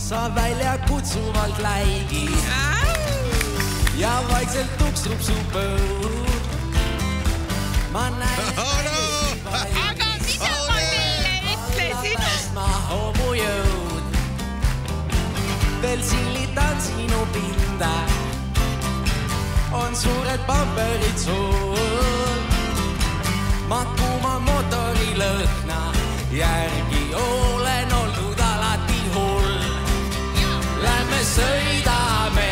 sa välja kutsuvalt läigid ja vaikselt tukstrub su põud. Ma näin aga mida ma teile ütlesin? Ma homujõud veel sillitan sinu pinda on suured pamperid sul ma kuuma motori lõhna järgi olen oldud alati hull lähme sõidame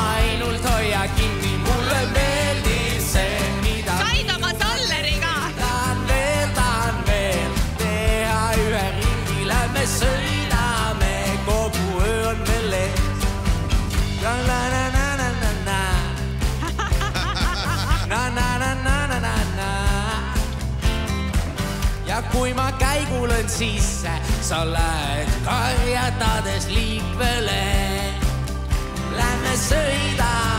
ainult hoia kinni mulle meeldib see mida said oma talleriga tahan veel teha ühe ringi lähme sõidame kogu öö on veel ees ja kui ma käigulön sisse sa lähed karjatades liikvele lähme sõidame